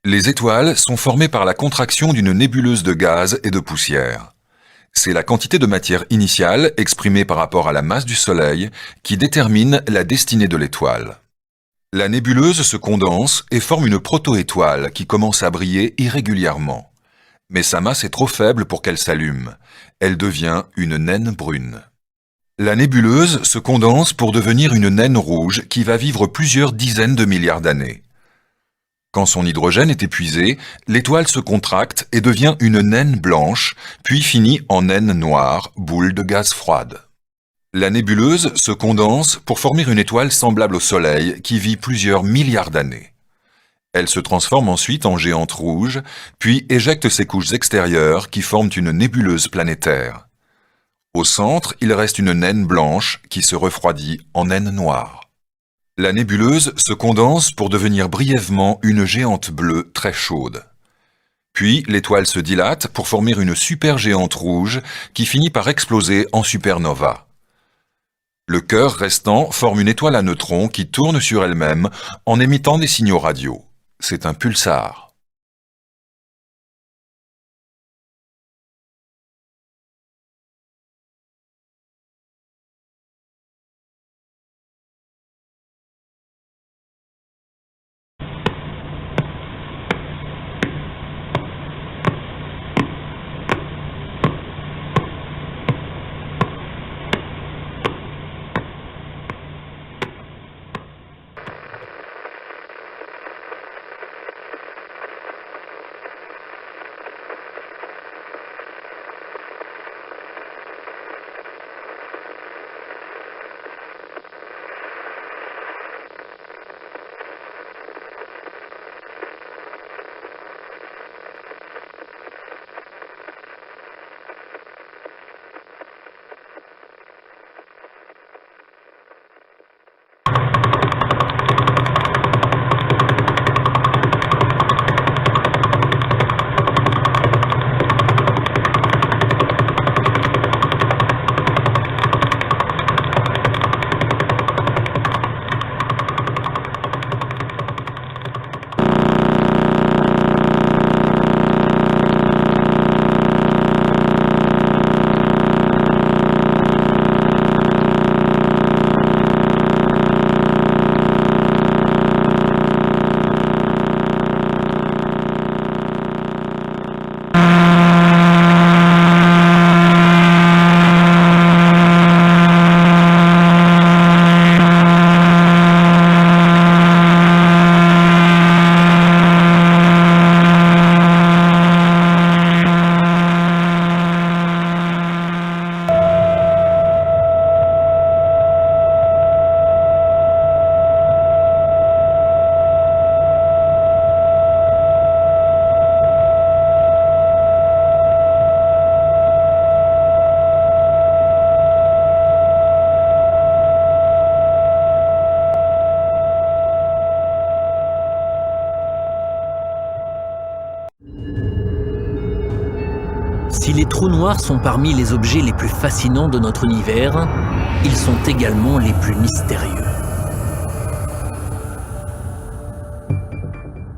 Les étoiles sont formées par la contraction d'une nébuleuse de gaz et de poussière. C'est la quantité de matière initiale, exprimée par rapport à la masse du Soleil, qui détermine la destinée de l'étoile. La nébuleuse se condense et forme une proto-étoile qui commence à briller irrégulièrement. Mais sa masse est trop faible pour qu'elle s'allume. Elle devient une naine brune. La nébuleuse se condense pour devenir une naine rouge qui va vivre plusieurs dizaines de milliards d'années. Quand son hydrogène est épuisé, l'étoile se contracte et devient une naine blanche, puis finit en naine noire, boule de gaz froide. La nébuleuse se condense pour former une étoile semblable au Soleil qui vit plusieurs milliards d'années. Elle se transforme ensuite en géante rouge, puis éjecte ses couches extérieures qui forment une nébuleuse planétaire. Au centre, il reste une naine blanche qui se refroidit en naine noire. La nébuleuse se condense pour devenir brièvement une géante bleue très chaude. Puis l'étoile se dilate pour former une supergéante rouge qui finit par exploser en supernova. Le cœur restant forme une étoile à neutrons qui tourne sur elle-même en émettant des signaux radio. C'est un pulsar. Si les trous noirs sont parmi les objets les plus fascinants de notre univers, ils sont également les plus mystérieux.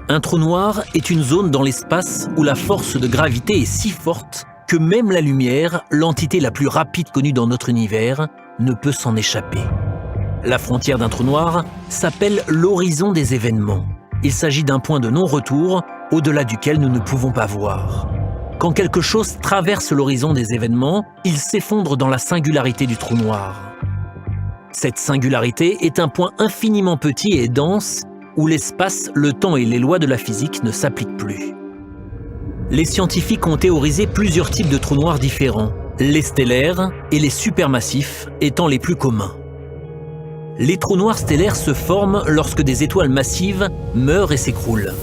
Un trou noir est une zone dans l'espace où la force de gravité est si forte que même la lumière, l'entité la plus rapide connue dans notre univers, ne peut s'en échapper. La frontière d'un trou noir s'appelle l'horizon des événements. Il s'agit d'un point de non-retour au-delà duquel nous ne pouvons pas voir. Quand quelque chose traverse l'horizon des événements, il s'effondre dans la singularité du trou noir. Cette singularité est un point infiniment petit et dense où l'espace, le temps et les lois de la physique ne s'appliquent plus. Les scientifiques ont théorisé plusieurs types de trous noirs différents, les stellaires et les supermassifs étant les plus communs. Les trous noirs stellaires se forment lorsque des étoiles massives meurent et s'écroulent.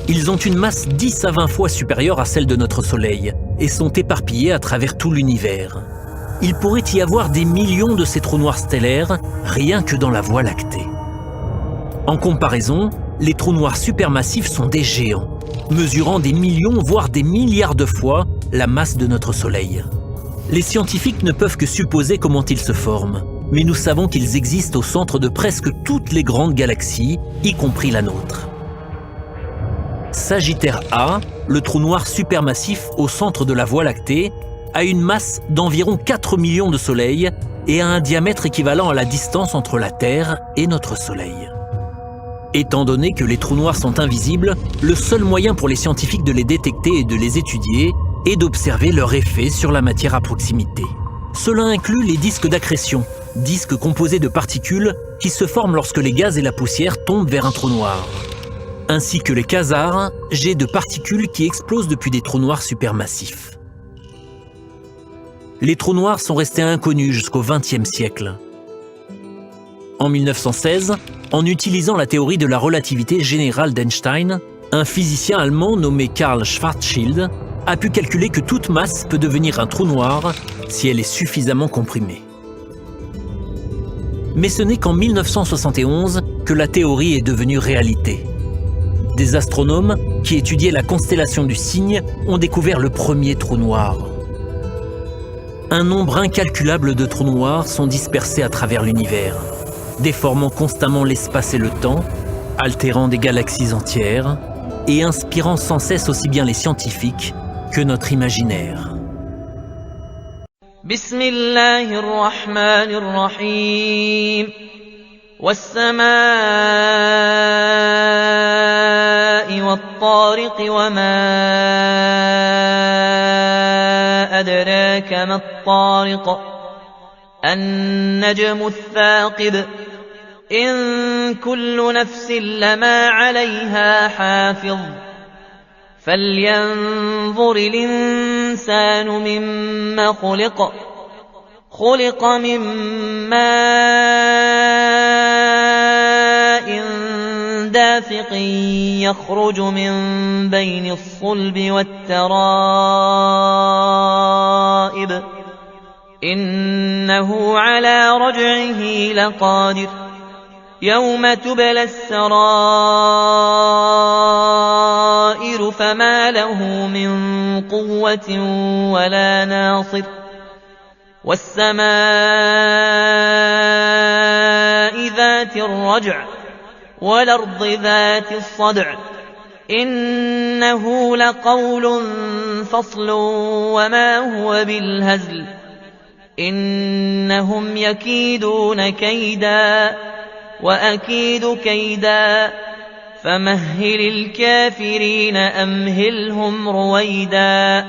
Ils ont une masse 10 à 20 fois supérieure à celle de notre Soleil et sont éparpillés à travers tout l'univers. Il pourrait y avoir des millions de ces trous noirs stellaires rien que dans la Voie lactée. En comparaison, les trous noirs supermassifs sont des géants, mesurant des millions voire des milliards de fois la masse de notre Soleil. Les scientifiques ne peuvent que supposer comment ils se forment, mais nous savons qu'ils existent au centre de presque toutes les grandes galaxies, y compris la nôtre. Sagittaire A, le trou noir supermassif au centre de la Voie lactée, a une masse d'environ 4 millions de soleils et a un diamètre équivalent à la distance entre la Terre et notre Soleil. Étant donné que les trous noirs sont invisibles, le seul moyen pour les scientifiques de les détecter et de les étudier est d'observer leur effet sur la matière à proximité. Cela inclut les disques d'accrétion, disques composés de particules qui se forment lorsque les gaz et la poussière tombent vers un trou noir, ainsi que les quasars, jets de particules qui explosent depuis des trous noirs supermassifs. Les trous noirs sont restés inconnus jusqu'au XXe siècle. En 1916, en utilisant la théorie de la relativité générale d'Einstein, un physicien allemand nommé Karl Schwarzschild a pu calculer que toute masse peut devenir un trou noir si elle est suffisamment comprimée. Mais ce n'est qu'en 1971 que la théorie est devenue réalité. Des astronomes qui étudiaient la constellation du Cygne ont découvert le premier trou noir. Un nombre incalculable de trous noirs sont dispersés à travers l'univers, déformant constamment l'espace et le temps, altérant des galaxies entières et inspirant sans cesse aussi bien les scientifiques que notre imaginaire. Bismillahirrahmanirrahim. والسماء والطارق وما أدراك ما الطارق النجم الثاقب إن كل نفس لما عليها حافظ فلينظر الإنسان مما خلق خلق من ماء دافق يخرج من بين الصلب والترائب إنه على رجعه لقادر يوم تبلى السرائر فما له من قوة ولا ناصر والسماء ذات الرجع والأرض ذات الصدع إنه لقول فصل وما هو بالهزل إنهم يكيدون كيدا وأكيد كيدا فمهل الكافرين أمهلهم رويدا